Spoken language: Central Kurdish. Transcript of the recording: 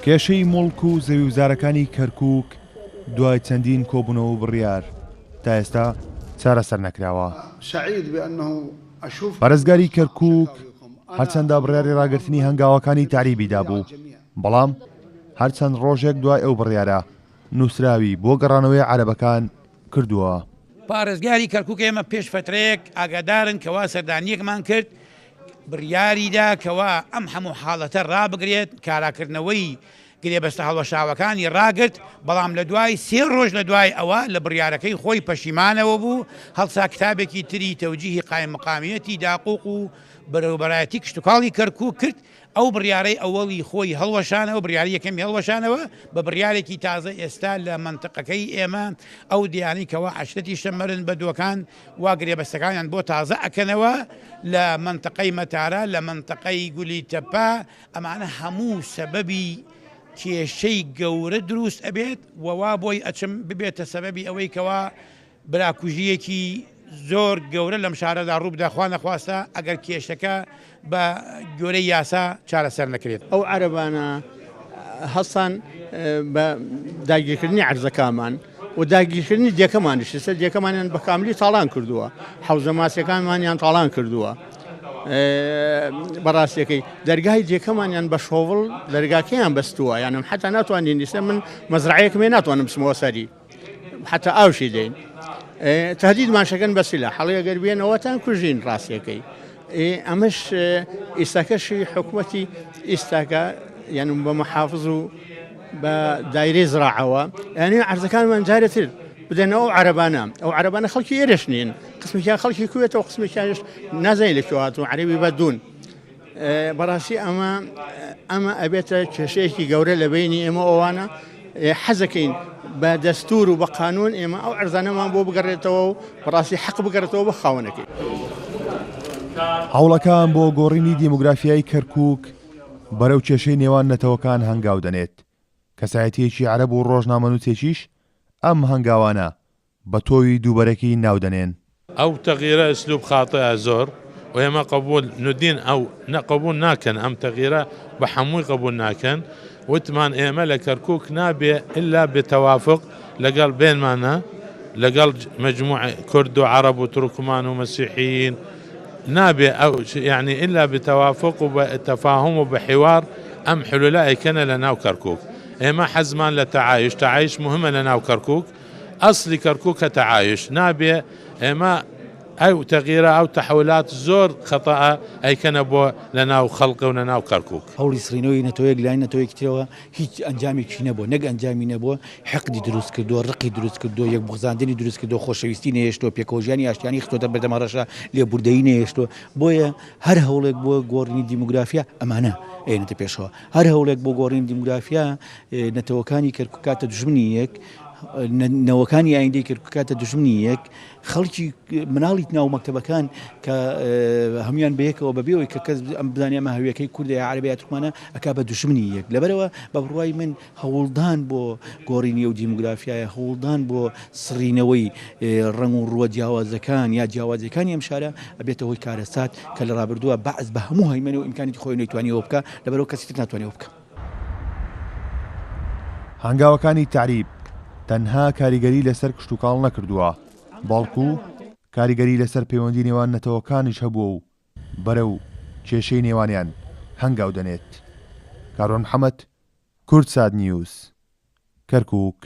کێشەی مڵک و زەوی وزارەکانی کەرکووک دوای چەندین کۆبوونەوە و بڕیار تا ئێستا چارەسەر نەکراوە. پارێزگاری کەرکووک هەرچەندە بڕیاری ڕاگررتنی هەنگاوەکانی تاریبیدا بوو، بەڵام هەرچەند ڕۆژێک دوای ئەو بڕیارە نووسراوی بۆ گەڕانەوەی عەرەبەکان کردووە. پارێزگاری کەرکووک ئێمە پێش فترەیەک ئاگادارن کەوا سەردانیەکمان کرد بڕیاریدا کەوا ئەم هەموو حاڵەتە ڕابگرێت، کاراکردنەوەی گرێبەستە هەڵوەشاوەکانی ڕاگرت، بەڵام لە دوای 3 ڕۆژ لە دوای ئەوە لە بڕیارەکەی خۆی پەشیمانەوە بوو، هەڵسا کتابێکی تری تەوجیهی قایم مقامیەتی داقوق و بەرەوبەرایەتی کشتتوکاڵی کەرکووک کرد. ئەو بڕیارەی ئەوەڵی خۆی هەڵوەشانەوە، بڕیاری یەکەمی هەڵوەشانەوە بە بڕیارێکی تازە ئێستا لە منتقەکەی ئێمە ئەو دیانی کەوا عەشرەتی شەمەرن بە دۆکان وا گرێبەستەکانیان بۆ تازە ئەکەنەوە لە منتقەی مەتارە، لە منتقەی گولی تەپا. ئەمانە هەموو سەبەبی کێشەی گەورە دروست ئەبێت وەوا بۆی ئەچم ببێتە سەبەبی ئەوەی کەوا براکوژیەکی زۆر گەورە لەم شارەدا ڕووبدا خوا نەخواستە ئەگەر کێشەکە بە گۆرەی یاسا چارەسەر نەکرێت. ئەو عەرەبانە هەستان بە داگیرکردنی عەرزەکانمان و داگیرکردنی دیەکەمانیش لەسەر دیەکەمانیان بە کاملی تاڵان کردووە، حەوزە ماسیەکانمانیان تاڵان کردووە. بەڕاستیەکەی دەرگای دیەکەمانیان بە شۆڤڵ دەرگاکەیان بەستووە، یانم حتا ناتوانین دیسە من مەزرعەیەکمێ ناتوانم بچمەوە سەری، حتا ئاوشی دێن. تهدیدمان شەکەن بە سیلا، هەڵەیە گەر بێنەوەتان کوژین ڕاستیەکەی. ئەمەش ئێستاکەشی حکوومەتی ئێستاکە یانم بە مەحافظ و بە دایرەی زراعەوە یعنی عەرزەکانمان جارێتر بدەنەوە عەرەبانە. ئەو عەرەبانە خەڵکی ئێرەش نین، قسمێکیان خەڵکی کوێتەوە، قسمێکیانش نازانین لەکوێ هاتوون، عەرەبی بەدوون. بەڕاستی ئەمە ئەبێتە کێشەیەکی گەورە لە بینی ئێمە ئەوانە حەزەکەین بە دەستور و بە قانون ئێمە ئەو عەرزانەمان بۆ بگەڕێتەوە و بەڕاستی حەق بگەڕێتەوە بە خاوەنەکەی. هەوڵەکان بۆ گۆڕینی دیموگرافیای کەرکووک بەرەو کێشەی نێوان نەتەوەکان هەنگاو دەنێت. کەسایەتیەکی عەرەب و ڕۆژنامەنووسێکیش ئەم هەنگاوانە بە تۆوی دووبەرەکی ناودەنێن. ئەو تەغیرە ئەسلوب خاتەیە زۆر و ئێمە قبول ندین ئەو نەقبول ناکەن، ئەم تەغیرە بە هەمووی قبول ناکەن. وتمان ئێمە لە کەرکووک نابێ ئللا بتەوافق لەگەڵ بێنمانە، لەگەڵ مەجموعە کورد و عەرەب و تورکمان و مەسیحیین، نابێ ئەو یعنی ئللا بتەوافق و بە تەفاهم و بە حوار ئەم حلولە ئەیکەنە لە ناو کەرکووک. ئێمە حەزمان لە تەعایش مهمە لە ناو کەرکووک، ئەسلی کەرکووکە تەعایش نابێ ئێمە ئەو تەغیرە ئەو تەحولات زۆر خەتەئە ئەیکەنە بۆ لە ناو خەڵقە و لە ناو کەرکووک. هەوڵی سڕینەوەی نەتەوەیەک لای نەتەوەیەکی ترەوە هیچ ئەنجامێکی نەبووە، نەک ئەنجامی نەبووە، حەقدی دروست کردووە، ڕقی دروست کردووە، یەک بغزاندنی دروست کردووە، خۆشەویستی نەهێشتووە، پێکەوەژیانی ئاشتیانی خستۆتە بەردەم ڕەشە، لێبوردەیی نەهێشتووە. بۆیە هەر هەوڵێک بۆ گۆڕینی دیموگرافیا ئەمانە ئێنێتە پێشەوە، هەر هەوڵێک بۆ گۆڕینی دیموگرافیا نەتەوەکانی کەرکووک کاتە دوژمنی یەک، نەوەکانی ئایندەی کەرکووک کاتە دوژمنی یەک، خەڵکی مناڵی ناو مەکتەبەکان کە هەمویان بەیەکەوە بەبێەوەی کە کەس ئەم بزانێ ئەمە هەویەکەی کوردە یا عەرەبی یا تورکمانە ئەکا بە دوژمنی یەک. لەبەرەوە بە بڕوای من هەوڵدان بۆ گۆڕینی و دیموگرافیایە، هەوڵدان بۆ سڕینەوەی ڕەنگ و ڕووە جیاوازەکان یا جیاوازەکانی ئەم شارە ئەبێتە هۆی کارەسات کە لە ڕابردووە بەعز بە هەموو هەیمەنی و ئیمکانی خۆی نەیتوانیەوە بکە، لەبەرەوە کەسی تر ناتوانێەوە بکە. هەنگاوەکانی تعریب تەنها کاریگەری لەسەر کشتتوکاڵ نەکردووە، بەڵکو کاریگەری لەسەر پەیوەندی نێوان نەتەوەکانیش هەبووە و بەرەو کێشەی نێوانیان هەنگاو دەنێت. کاڕۆن محەممەد، کورد سات نیوز، کەرکووک.